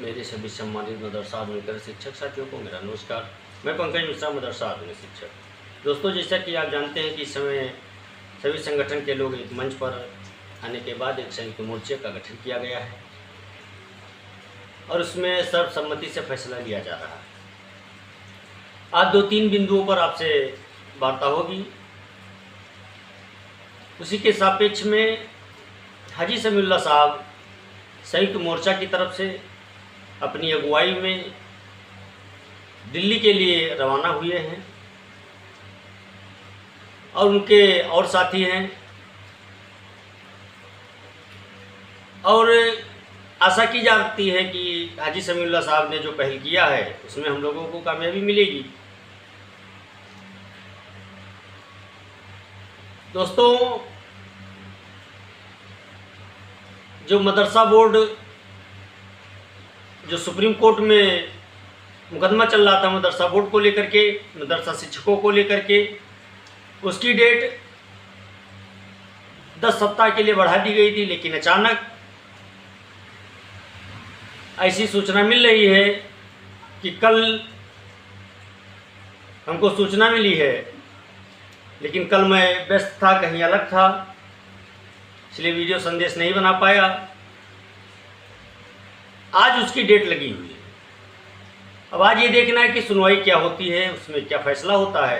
मेरे सभी सम्मानित मदरसा आधुनिक शिक्षक साथियों को मेरा नमस्कार। मैं पंकज मिश्रा, मदरसा आधुनिक शिक्षक। दोस्तों, जैसा कि आप जानते हैं कि इस समय सभी संगठन के लोग एक मंच पर आने के बाद एक संयुक्त मोर्चे का गठन किया गया है और उसमें सर्वसम्मति से फैसला लिया जा रहा है। आज 2-3 बिंदुओं पर आपसे वार्ता होगी। उसी के सापेक्ष में हाजी समीउल्लाह साहब संयुक्त मोर्चा की तरफ से अपनी अगुवाई में दिल्ली के लिए रवाना हुए हैं और उनके और साथी हैं और आशा की जाती है कि हाजी समीउल्लाह साहब ने जो पहल किया है उसमें हम लोगों को कामयाबी मिलेगी। दोस्तों, जो मदरसा बोर्ड जो सुप्रीम कोर्ट में मुकदमा चल रहा था मदरसा बोर्ड को लेकर के, मदरसा शिक्षकों को लेकर के, उसकी डेट 10 सप्ताह के लिए बढ़ा दी गई थी। लेकिन अचानक ऐसी सूचना मिल रही है कि कल हमको सूचना मिली है, लेकिन कल मैं व्यस्त था, कहीं अलग था, इसलिए वीडियो संदेश नहीं बना पाया। आज उसकी डेट लगी हुई है। अब आज ये देखना है कि सुनवाई क्या होती है, उसमें क्या फैसला होता है।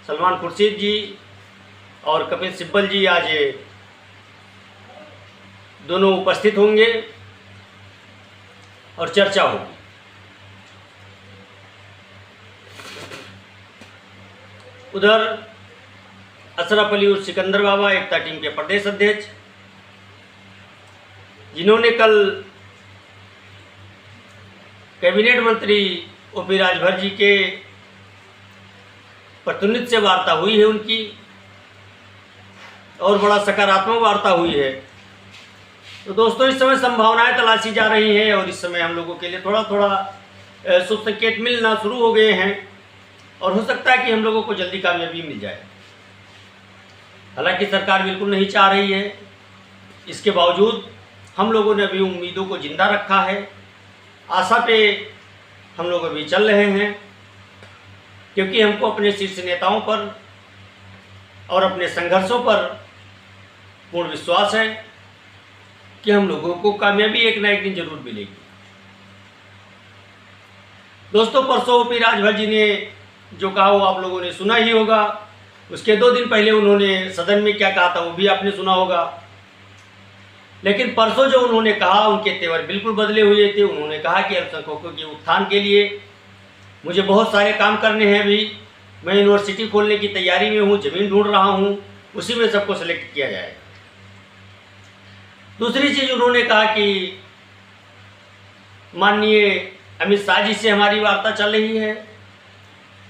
सलमान खुर्शीद जी और कपिल सिब्बल जी आज दोनों उपस्थित होंगे और चर्चा होगी। उधर अशरफ अली और सिकंदर बाबा एकता टीम के प्रदेश अध्यक्ष, जिन्होंने कल कैबिनेट मंत्री ओपी राजभर जी के प्रतिनिधि से वार्ता हुई है उनकी, और बड़ा सकारात्मक वार्ता हुई है। तो दोस्तों, इस समय संभावनाएं तलाशी जा रही हैं और इस समय हम लोगों के लिए थोड़ा थोड़ा शुभ संकेत मिलना शुरू हो गए हैं और हो सकता है कि हम लोगों को जल्दी कामयाबी मिल जाए। हालांकि सरकार बिल्कुल नहीं चाह रही है, इसके बावजूद हम लोगों ने अभी उम्मीदों को जिंदा रखा है। आशा पे हम लोग अभी चल रहे हैं, क्योंकि हमको अपने शीर्ष नेताओं पर और अपने संघर्षों पर पूर्ण विश्वास है कि हम लोगों को कामयाबी एक ना एक दिन जरूर मिलेगी। दोस्तों, परसों ओपी राजभर जी ने जो कहा वो आप लोगों ने सुना ही होगा। उसके 2 दिन पहले उन्होंने सदन में क्या कहा था वो भी आपने सुना होगा। लेकिन परसों जो उन्होंने कहा, उनके तेवर बिल्कुल बदले हुए थे। उन्होंने कहा कि अल्पसंख्यकों के उत्थान के लिए मुझे बहुत सारे काम करने हैं। अभी मैं यूनिवर्सिटी खोलने की तैयारी में हूँ, ज़मीन ढूंढ रहा हूँ, उसी में सबको सेलेक्ट किया जाएगा। दूसरी चीज़ उन्होंने कहा कि माननीय अमित शाह जी से हमारी वार्ता चल रही है,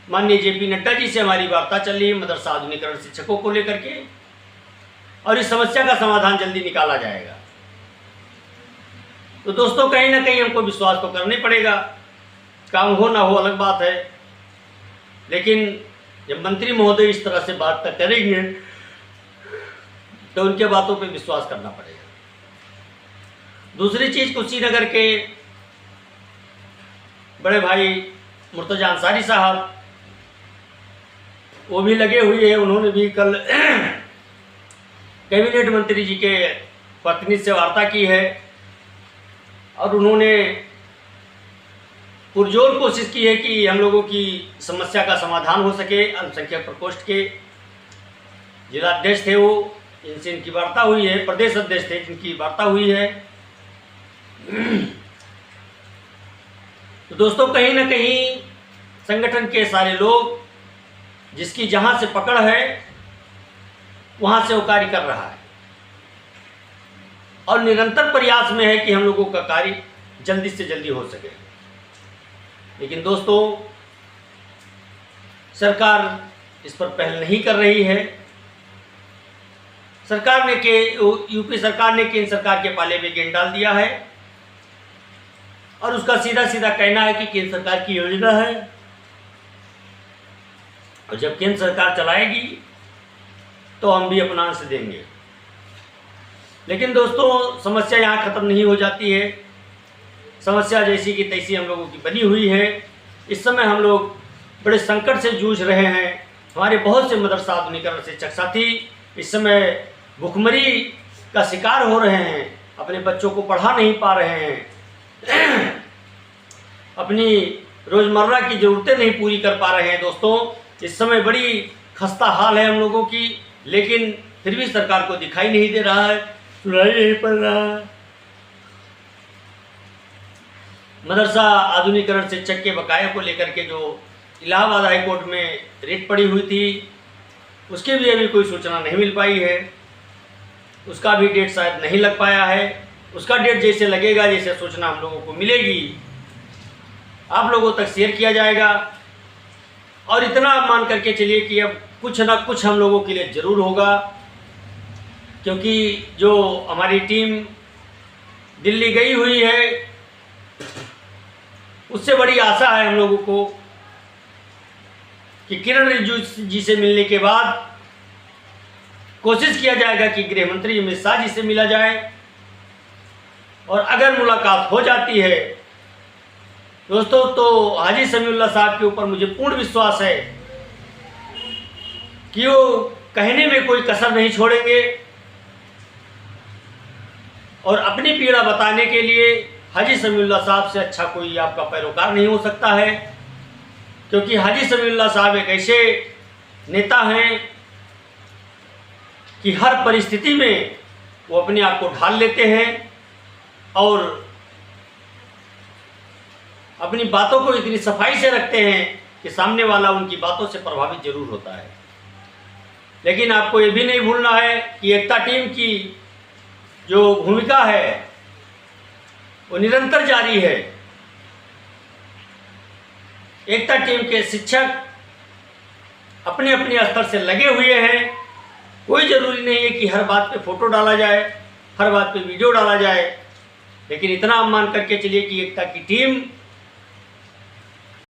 माननीय जेपी नड्डा जी से हमारी वार्ता चल रही है मदरसा आधुनिकरण शिक्षकों को लेकर के, और इस समस्या का समाधान जल्दी निकाला जाएगा। तो दोस्तों, कहीं ना कहीं हमको विश्वास तो करना पड़ेगा। काम हो ना हो अलग बात है, लेकिन जब मंत्री महोदय इस तरह से बात करेंगे तो उनके बातों पे विश्वास करना पड़ेगा। दूसरी चीज़, कुशीनगर के बड़े भाई मुर्तजा अंसारी साहब, वो भी लगे हुए हैं। उन्होंने भी कल कैबिनेट मंत्री जी के प्रतिनिधि से वार्ता की है और उन्होंने पुरजोर कोशिश की है कि हम लोगों की समस्या का समाधान हो सके। अल्पसंख्यक प्रकोष्ठ के जिलाध्यक्ष थे वो, इनसे इनकी वार्ता हुई है। प्रदेश अध्यक्ष थे, इनकी वार्ता हुई है। तो दोस्तों, कहीं ना कहीं संगठन के सारे लोग, जिसकी जहां से पकड़ है वहां से वो कार्य कर रहा है और निरंतर प्रयास में है कि हम लोगों का कार्य जल्दी से जल्दी हो सके। लेकिन दोस्तों, सरकार इस पर पहल नहीं कर रही है। सरकार ने यूपी सरकार ने केंद्र सरकार के पाले में गेंद डाल दिया है और उसका सीधा सीधा कहना है कि केंद्र सरकार की योजना है और जब केंद्र सरकार चलाएगी तो हम भी अपना अंश देंगे। लेकिन दोस्तों, समस्या यहाँ ख़त्म नहीं हो जाती है। समस्या जैसी की तैसी हम लोगों की बनी हुई है। इस समय हम लोग बड़े संकट से जूझ रहे हैं। हमारे बहुत से मदरसा आधुनिकरण शिक्षक साथी इस समय भुखमरी का शिकार हो रहे हैं, अपने बच्चों को पढ़ा नहीं पा रहे हैं, अपनी रोज़मर्रा की ज़रूरतें नहीं पूरी कर पा रहे हैं। दोस्तों, इस समय बड़ी खस्ता हाल है हम लोगों की, लेकिन फिर भी सरकार को दिखाई नहीं दे रहा है, सुनाई नहीं पड़ रहा है। मदरसा आधुनिकरण शिक्षक के बकाये को लेकर के जो इलाहाबाद हाई कोर्ट में रिट पड़ी हुई थी, उसकी भी अभी कोई सूचना नहीं मिल पाई है। उसका भी डेट शायद नहीं लग पाया है। उसका डेट जैसे लगेगा, जैसे सूचना हम लोगों को मिलेगी, आप लोगों तक शेयर किया जाएगा। और इतना आप मान करके चलिए कि अब कुछ ना कुछ हम लोगों के लिए ज़रूर होगा, क्योंकि जो हमारी टीम दिल्ली गई हुई है, उससे बड़ी आशा है हम लोगों को कि किरण रिजिजू जी से मिलने के बाद कोशिश किया जाएगा कि गृह मंत्री अमित शाह जी से मिला जाए। और अगर मुलाकात हो जाती है दोस्तों, तो हाजी समीउल्लाह साहब के ऊपर मुझे पूर्ण विश्वास है कि वो कहने में कोई कसर नहीं छोड़ेंगे और अपनी पीड़ा बताने के लिए हाजी समीउल्लाह साहब से अच्छा कोई आपका पैरोकार नहीं हो सकता है। क्योंकि हाजी समीउल्लाह साहब एक ऐसे नेता हैं कि हर परिस्थिति में वो अपने आप को ढाल लेते हैं और अपनी बातों को इतनी सफाई से रखते हैं कि सामने वाला उनकी बातों से प्रभावित जरूर होता है। लेकिन आपको ये भी नहीं भूलना है कि एकता टीम की जो भूमिका है वो निरंतर जारी है। एकता टीम के शिक्षक अपने अपने स्तर से लगे हुए हैं। कोई ज़रूरी नहीं है कि हर बात पे फ़ोटो डाला जाए, हर बात पे वीडियो डाला जाए, लेकिन इतना आप मान करके चलिए कि एकता की टीम